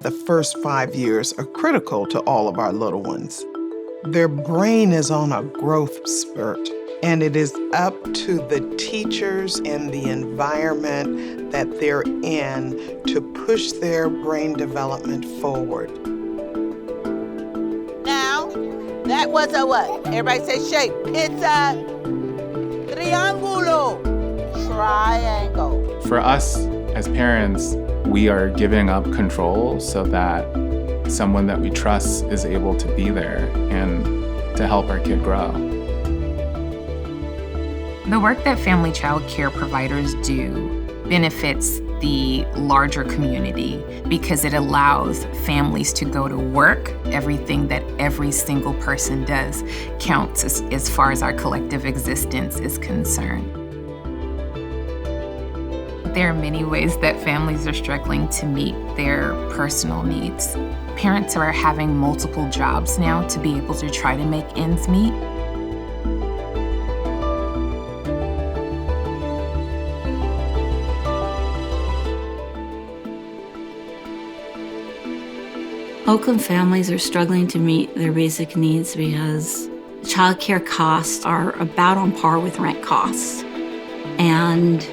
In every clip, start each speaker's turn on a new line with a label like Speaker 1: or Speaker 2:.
Speaker 1: The first 5 years are critical to all of our little ones. Their brain is on a growth spurt, and it is up to the teachers and the environment that they're in to push their brain development forward.
Speaker 2: Now, that was a what? Everybody say shape. It's a triangulo. Triangle.
Speaker 3: For us as parents, we are giving up control so that someone that we trust is able to be there and to help our kid grow.
Speaker 4: The work that family child care providers do benefits the larger community because it allows families to go to work. Everything that every single person does counts as far as our collective existence is concerned. There are many ways that families are struggling to meet their personal needs. Parents are having multiple jobs now to be able to try to make ends meet.
Speaker 5: Oakland families are struggling to meet their basic needs because childcare costs are about on par with rent costs. And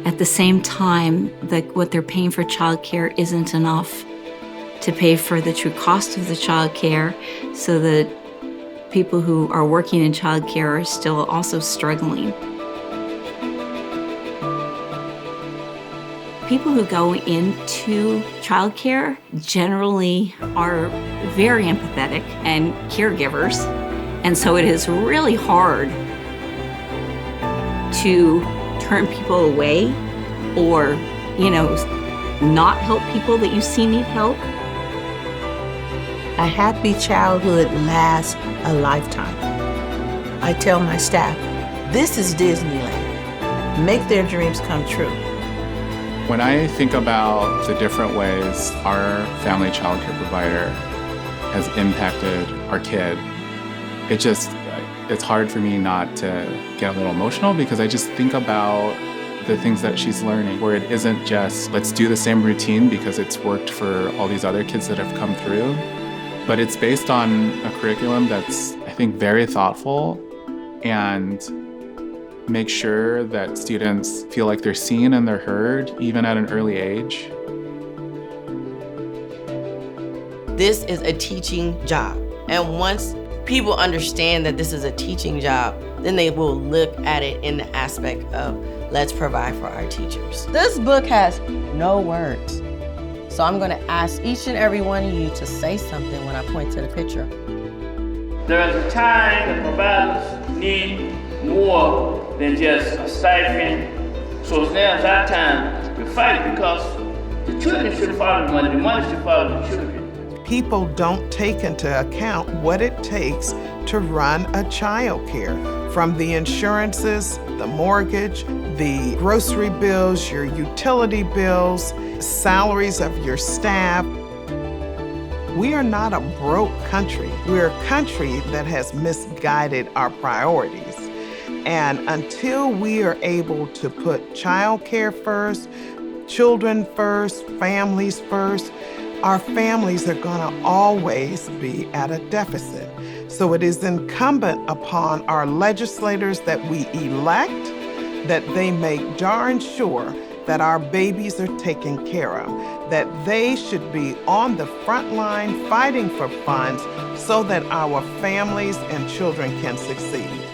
Speaker 5: at the same time, what they're paying for childcare isn't enough to pay for the true cost of the childcare, so that people who are working in childcare are still also struggling. People who go into childcare generally are very empathetic and caregivers, and so it is really hard to turn people away or, not help people that you see need help.
Speaker 2: A happy childhood lasts a lifetime. I tell my staff, this is Disneyland. Make their dreams come true.
Speaker 3: When I think about the different ways our family child care provider has impacted our kid, it's hard for me not to get a little emotional because I just think about the things that she's learning, where it isn't just, let's do the same routine because it's worked for all these other kids that have come through, but it's based on a curriculum that's, I think, very thoughtful and make sure that students feel like they're seen and they're heard, even at an early age.
Speaker 6: This is a teaching job. And once people understand that this is a teaching job, then they will look at it in the aspect of, let's provide for our teachers. This book has no words. So I'm gonna ask each and every one of you to say something when I point to the picture.
Speaker 7: There is a time that providers need more than just a stipend. So now's our time to fight because the children should follow the money should follow the children.
Speaker 1: People don't take into account what it takes to run a child care, from the insurances, the mortgage, the grocery bills, your utility bills, salaries of your staff. We are not a broke country. We're a country that has misguided our priorities. And until we are able to put child care first, children first, families first, our families are gonna always be at a deficit. So it is incumbent upon our legislators that we elect that they make darn sure that our babies are taken care of, that they should be on the front line fighting for funds so that our families and children can succeed.